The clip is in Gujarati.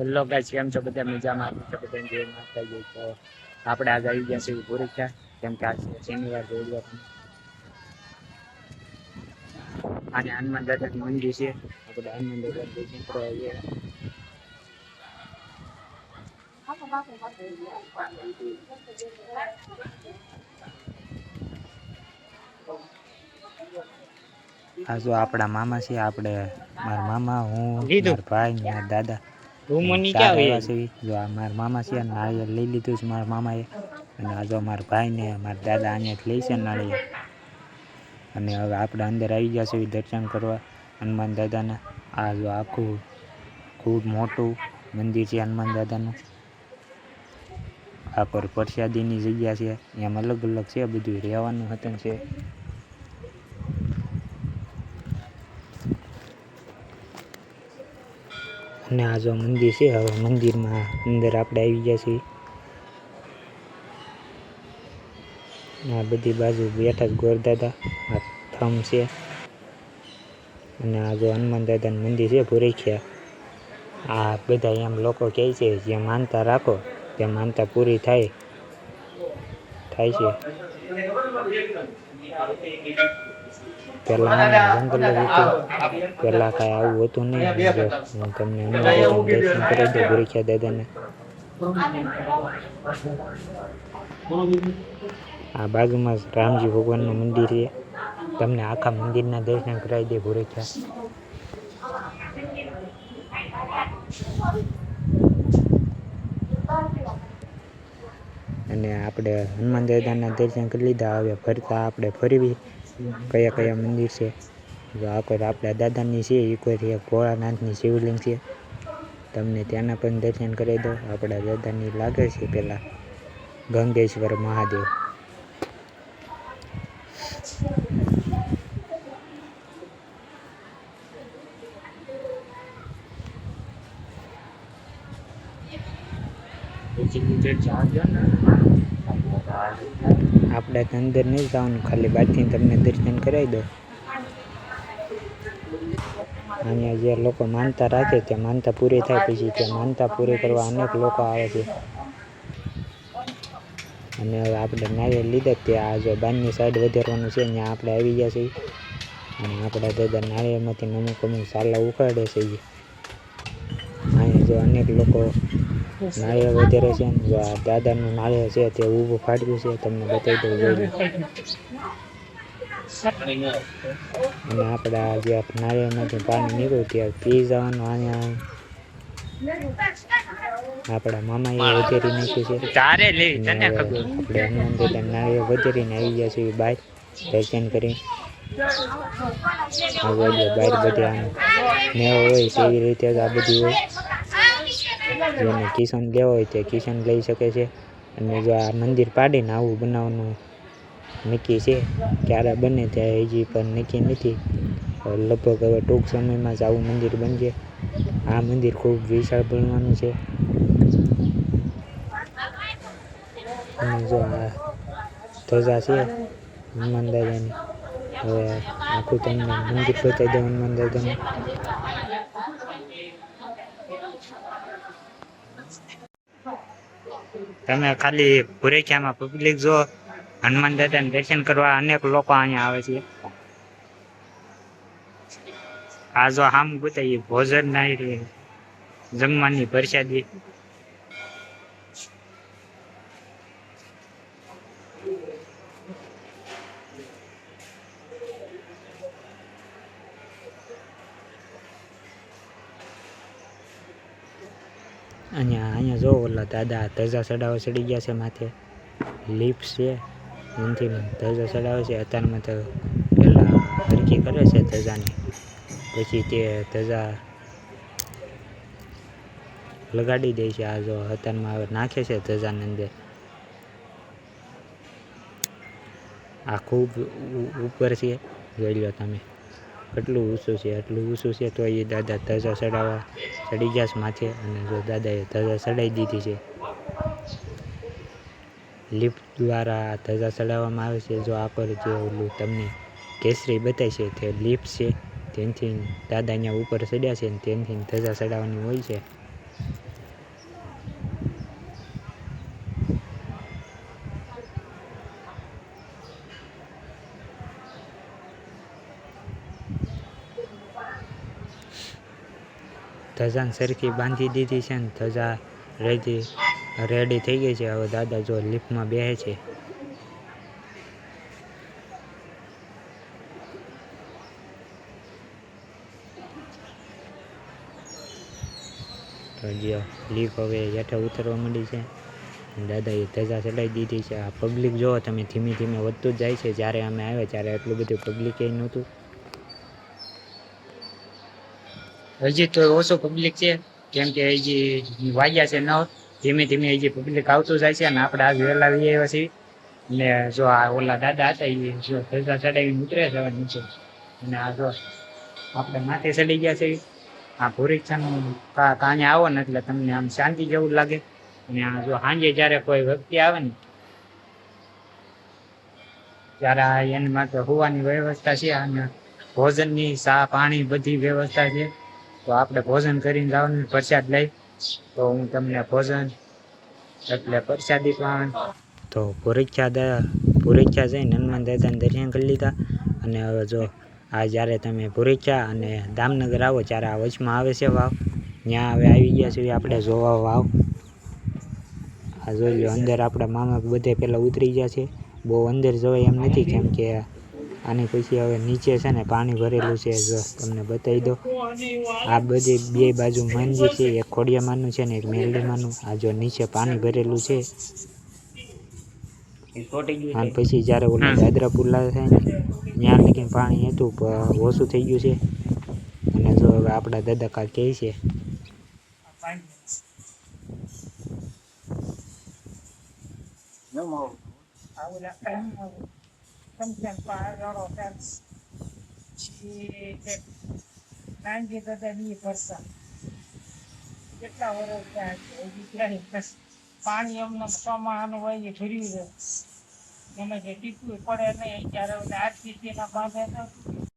હેલો ગાઈસ, કેમ છો બધા? મજામાં છો બધા? જે માતાજી તો આપણે આજ આવી ગયા છીએ પૂરી થયા, કેમ કે આજે શનિવાર જોઈ અને હનુમાન દાદાનું મંદિર છે. આપણે હનુમાન દાદા દર્શન કરવા આવીએ. આ જો આપણા મામા છે. આપણે મારા મામા, હું, લીધું મારા ભાઈ, મારા દાદા હું એમ મની ચાર ક્યાં આવ્યા હોય છે. જો આ મારા મામા છે. નારિયેળ લઈ લીધું છે મારા મામા એ. અને આ જો મારા ભાઈ ને મારા દાદા અહીંયા લઈ છે નારિયેળ. અને હવે આપણે અંદર આવી ગયા છીએ દર્શન કરવા હનુમાન દાદાના. આ જો આખું ખૂબ મોટું મંદિર છે હનુમાન દાદાનું. આ પર પ્રસાદીની જગ્યા છે. એમ અલગ અલગ છે, બધું રહેવાનું હતું છે. અને આ જો મંદિર છે. હવે મંદિરમાં અંદર આપણે આવી ગયા છીએ. આ બધી બાજુ બેઠા ગોરદાદા. આ થમ છે. અને આ જો હનુમાન દાદાનું મંદિર છે ભૂરેખિયા. આ બધા એમ લોકો કહે છે જે માનતા રાખો તે માનતા પૂરી થાય છે. પેલા જંગલ જ હતું, પેલા કાંઈ આવું હતું નહીં. જો હું તમને હનુમાન દાદાના દર્શન કરી દઉં, ભૂરેખિયા દાદાને. આ બાજુમાં રામજી ભગવાનનું મંદિર છે. તમને આખા મંદિરના દર્શન કરાવી દે ભૂરેખિયા. અને આપણે હનુમાન દાદાના દર્શન કરી લીધા. હવે ફરતા આપણે ફરવી કયા કયા મંદિર છે. જો આ કોઈ આપણા દાદાની છે, એ કોઈ ભોળાનાથની શિવલિંગ છે. તમને ત્યાંના પણ દર્શન કરી દો. આપણા દાદાની લાગે છે પેલા ગંગેશ્વર મહાદેવ. આપણે તો અંદર નહીં જવાનું, ખાલી બહારથી તમને દર્શન કરાવી દો. અહીંયા જે લોકો માનતા રાખે તે માનતા પૂરી થાય, પછી તે માનતા પૂરી કરવા અનેક લોકો આવે છે. અને હવે આપણે નારિયેળ લીધા તે આ જો બારની સાઈડ વધારવાનું છે. ત્યાં આપણે આવી ગયા છીએ. અને આપણા દાદા નારિયેળમાંથી અમુક અમુક સાલા ઉખાડે છે. અહીંયા જો અનેક લોકો નારિયેળ વધારે છે. જો આ દાદાનું નારિયેળ છે તે ઊભું ફાટ્યું છે, તમને બતાવી દઉં. જોઈ અને આપણા જે નારિયેળમાંથી પાણી નીકળ્યું ત્યાં પી જવાનું. અહીંયા આપણા મામાએ વધેરી નાખ્યું છે. તારે લેવી અને તને હવે ખબર. આપણે હનુમાન દાદા નારિયેળ વધેરીને આવી ગયા છીએ બહાર દર્શન કરી. આ બાજુ બહાર બધે આમ મેળો હોય તેવી રીતે જ આ બધી હોય. જેને કિશન લેવો હોય તે કિશન લઈ શકે છે. અને જો આ મંદિર પાડીને આવું બનાવવાનું નક્કી છે, ક્યારે બને ત્યાં હજી પણ નક્કી નથી. લગભગ હવે ટૂંક સમયમાં જ આવું મંદિર બનશે. આ મંદિર ખૂબ વિશાળ બનવાનું છે. અને જો આ ધજા છે હનુમાન દાદાની. હવે આખું તમને મંદિર બતાવી દઉં હનુમાન દાદાનું. તમે ખાલી ભૂરેખિયામાં પબ્લિક જો હનુમાન દાદાના દર્શન કરવા અનેક લોકો અહીંયા આવે છે. આ જો આમ બતાવી ભોજન ના જમવાની પ્રસાદી. અહીંયા જો ઓલા દાદા ધજા ચડાવવા ચડી ગયા છે માથે. લિફ્ટ છે, એનાથી ધજા ચડાવે છે. અત્યારમાં તો પેલા હરકી કરે છે ધજાની, પછી તે ધજા લગાડી દે છે. આ જો અત્યારમાં હવે નાખે છે ધજાની અંદર. આ ખૂબ ઉપર છે, જોઈ લો તમે કેટલું ઊંચું છે. એટલું ઊંચું છે તો એ દાદા ધજા ચડાવવા ચડી ગયા છે માથે. અને જો દાદાએ ધજા ચડાવી દીધી છે. લિફ્ટ દ્વારા ધજા ચડાવવામાં આવે છે. જો આ પર જે ઓલું તમને કેસરી બતાય છે તે લિફ્ટ છે. તેનાથી દાદા અહીંયા ઉપર ચડ્યા છે, તેનાથી ધજા ચડાવવાની હોય છે. ધજાને સરખી બાંધી દીધી છે ને ધજા રેડી થઈ ગઈ છે. હવે દાદા જો લિફ્ટમાં બેસે છે. તો જે લીફ હવે હેઠે ઉતરવા માંડી છે. દાદાએ ધજા ચડાવી દીધી છે. આ પબ્લિક જોવો તમે ધીમે ધીમે વધતું જ જાય છે. જ્યારે અમે આવ્યા ત્યારે એટલું બધું પબ્લિક એ નહોતું. હજી તો ઓછો પબ્લિક છે, કેમ કે હજી વાગ્યા છે 9. ધીમે ધીમે હજી પબ્લિક આવતું જાય છે. અને આપણે આજ વહેલા આવી આવ્યા છીએ. ને જો આ ઓલા દાદા હતા એ જો ધજા ચડાવીને ઉતરે છે હવે નીચે. અને આ જો આપણે માથે ચડી ગયા છે. આ ભૂરીક્ષાનું કાંઈ આવો ને એટલે તમને આમ શાંતિ જેવું લાગે. અને આ જો સાંજે જ્યારે કોઈ વ્યક્તિ આવે ને ત્યારે આ એની માટે હોવાની વ્યવસ્થા છે. અને ભોજનની ચા પાણી બધી વ્યવસ્થા છે. તો આપણે ભોજન કરીને જવાનું પ્રસાદ લઈ. તો હું તમને ભોજન એટલે પ્રસાદી પણ તો ભૂરીક્ષા જઈને હનુમાન દાદાને દર્શન કરી લીધા. અને હવે જો આ જ્યારે તમે ભૂરીક્ષા અને દામનગર આવો ત્યારે આ વચમાં આવે છે વાવ. ત્યાં હવે આવી ગયા છીએ આપણે જોવા વાવ. આ જોઈ લો અંદર આપણા મામા બધે પહેલાં ઉતરી ગયા છે. બહુ અંદર જવાય એમ નથી, કેમ કે આની પછી હવે નીચે છે ને પાણી ભરેલું છે. જો તમને બતાવી દો, આ બધી બે બાજુ મંદિર છે. એક ખોડિયામાનું છે ને એક મેરડીમાનું. આ જો નીચે પાણી ભરેલું છે. અને પછી જ્યારે ઓલા દાદરા પુરલા થાય ને ત્યાં લગીને પાણી હતું પણ ઓછું થઈ ગયું છે. અને જો હવે આપણા દાદા કાલ કહે છે પાણી અમને સોમાનું હોય એ ભર્યું છે. એને જે ટીપવું પડે નહીં ત્યારે આરતી બાંધે